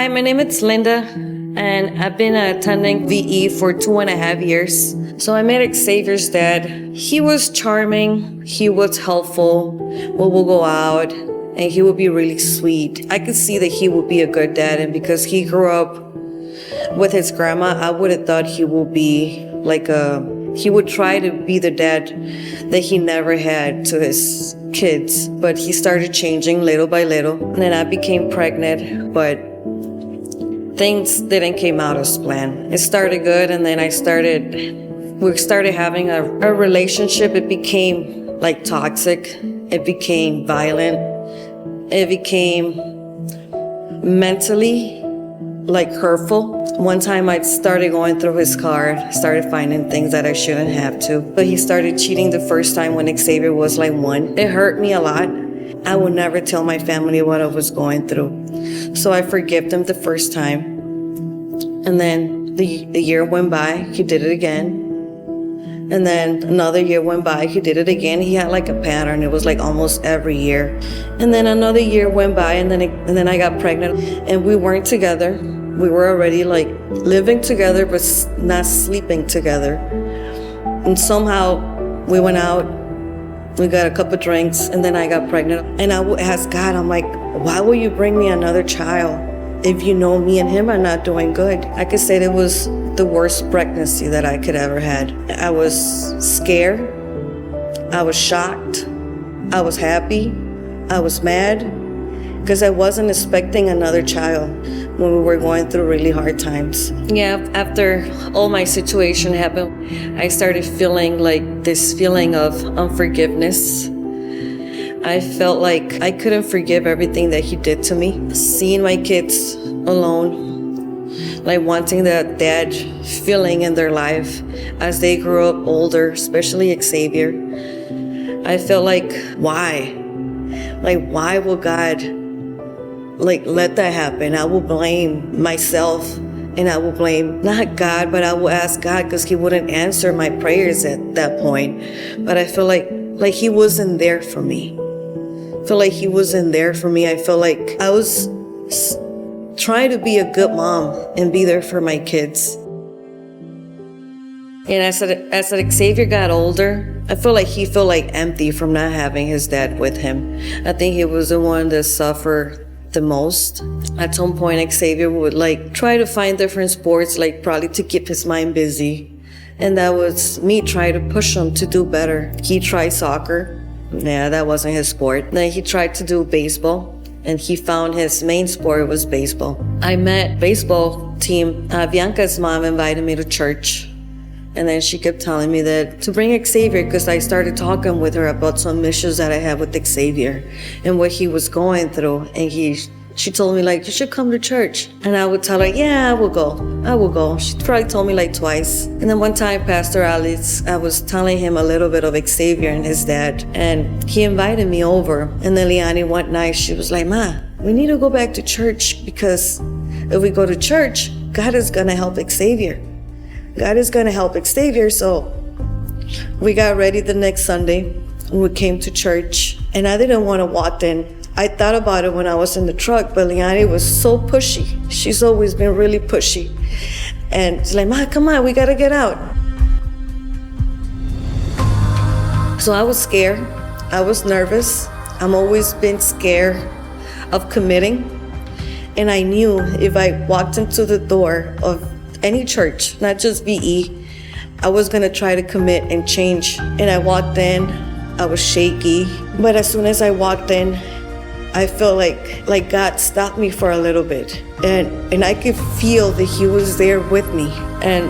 Hi, my name is Linda, and I've been attending VE for 2.5 years. So I met Xavier's dad. He was charming, he was helpful, we will go out, and he would be really sweet. I could see that he would be a good dad, and because he grew up with his grandma, I would have thought he would be he would try to be the dad that he never had to his kids. But he started changing little by little. And then I became pregnant, but things didn't came out as planned. It started good, and then we started having a relationship. It became like toxic. It became violent. It became mentally like hurtful. One time I started going through his car, started finding things that I shouldn't have to. But he started cheating the first time when Xavier was like 1. It hurt me a lot. I would never tell my family what I was going through. So I forgave them the first time. And then the year went by, he did it again. And then another year went by, he did it again. He had like a pattern. It was like almost every year. And then another year went by, and then I got pregnant, and we weren't together. We were already like living together, but not sleeping together. And somehow we went out, we got a couple drinks, and then I got pregnant. And I would ask God, I'm like, why will you bring me another child if you know me and him are not doing good? I could say it was the worst pregnancy that I could ever had. I was scared, I was shocked, I was happy, I was mad, because I wasn't expecting another child when we were going through really hard times. Yeah, after all my situation happened, I started feeling like this feeling of unforgiveness. I felt like I couldn't forgive everything that he did to me. Seeing my kids alone, like wanting that dad feeling in their life as they grew up older, especially Xavier. I felt like, why? Like, why will God let that happen? I will blame myself, and I will blame not God, but I will ask God, because he wouldn't answer my prayers at that point. But I feel like he wasn't there for me. I feel like he wasn't there for me. I feel like I was trying to be a good mom and be there for my kids. And as Xavier got older, I feel like he felt like empty from not having his dad with him. I think he was the one that suffered the most. At some point, Xavier would try to find different sports, probably to keep his mind busy. And that was me trying to push him to do better. He tried soccer. Yeah, that wasn't his sport. Then he tried to do baseball, and he found his main sport was baseball. I met baseball team. Bianca's mom invited me to church. And then she kept telling me that to bring Xavier, because I started talking with her about some issues that I had with Xavier and what he was going through. And she told me, you should come to church. And I would tell her, yeah, I will go. She probably told me twice. And then one time, Pastor Alex, I was telling him a little bit of Xavier and his dad. And he invited me over. And then Liani one night, she was like, Ma, we need to go back to church, because if we go to church, God is going to help Xavier. God is going to help Xavier. So we got ready the next Sunday. We came to church, and I didn't want to walk in. I thought about it when I was in the truck, but Liani was so pushy. She's always been really pushy. And she's like, Ma, come on, we got to get out. So I was scared. I was nervous. I've always been scared of committing. And I knew if I walked into the door of any church, not just VE, I was gonna try to commit and change. And I walked in, I was shaky. But as soon as I walked in, I felt like God stopped me for a little bit. And I could feel that he was there with me. And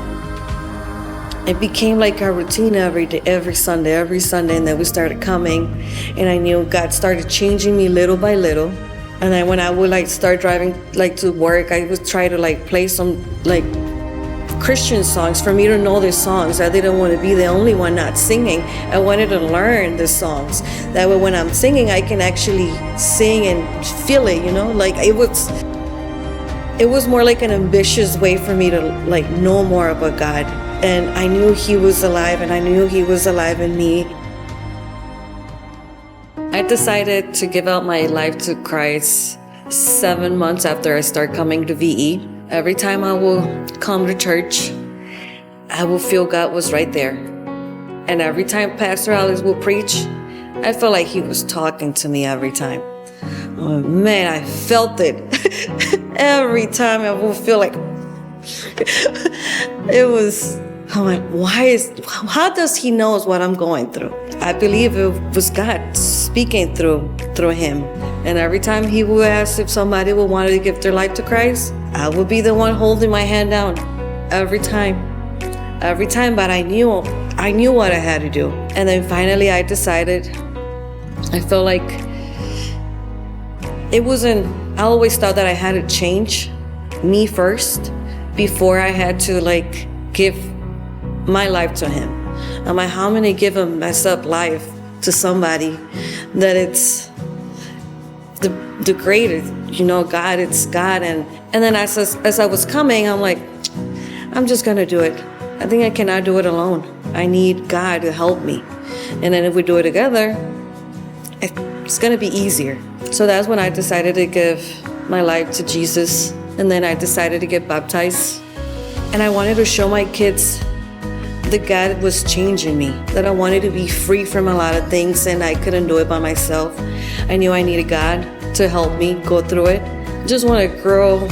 it became like a routine every Sunday. And then we started coming, and I knew God started changing me little by little. And then when I would start driving to work, I would try to play some Christian songs for me to know the songs. I didn't want to be the only one not singing. I wanted to learn the songs. That way when I'm singing, I can actually sing and feel it, it was more like an ambitious way for me to know more about God. And I knew he was alive, and I knew he was alive in me. I decided to give out my life to Christ 7 months after I start coming to VE. Every time I will come to church, I will feel God was right there. And every time Pastor Alex will preach, I felt like he was talking to me every time. Oh man, I felt it. Every time I will feel like I'm like, how does he knows what I'm going through? I believe it was God speaking through him. And every time he would ask if somebody would want to give their life to Christ, I would be the one holding my hand down. Every time, but I knew what I had to do. And then finally I decided, I felt like I always thought that I had to change me first before I had to like give my life to him. I'm like, how am I gonna give a messed up life to somebody that it's the greatest, God, it's God. And then as I was coming, I'm like, I'm just gonna do it. I think I cannot do it alone. I need God to help me. And then if we do it together, it's gonna be easier. So that's when I decided to give my life to Jesus. And then I decided to get baptized. And I wanted to show my kids that God was changing me, that I wanted to be free from a lot of things and I couldn't do it by myself. I knew I needed God to help me go through it. I just want to grow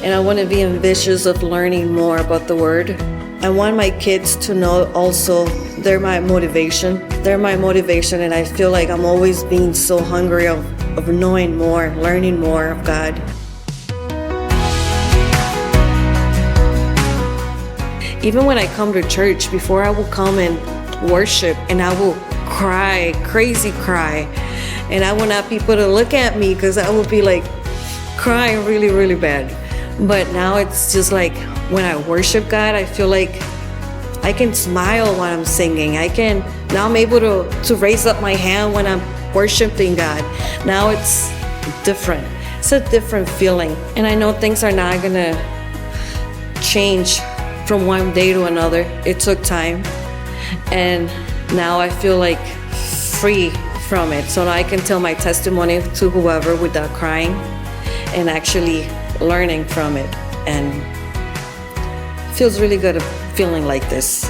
and I want to be ambitious of learning more about the Word. I want my kids to know also they're my motivation. They're my motivation, and I feel like I'm always being so hungry of knowing more, learning more of God. Even when I come to church, before I will come and worship, and I will cry, crazy cry, and I will not be able to look at me because I will be like crying really, really bad. But now it's just like when I worship God, I feel like I can smile when I'm singing. Now I'm able to raise up my hand when I'm worshiping God. Now it's different. It's a different feeling. And I know things are not gonna change from one day to another. It took time. And now I feel like free from it. So now I can tell my testimony to whoever without crying and actually learning from it. And it feels really good feeling like this.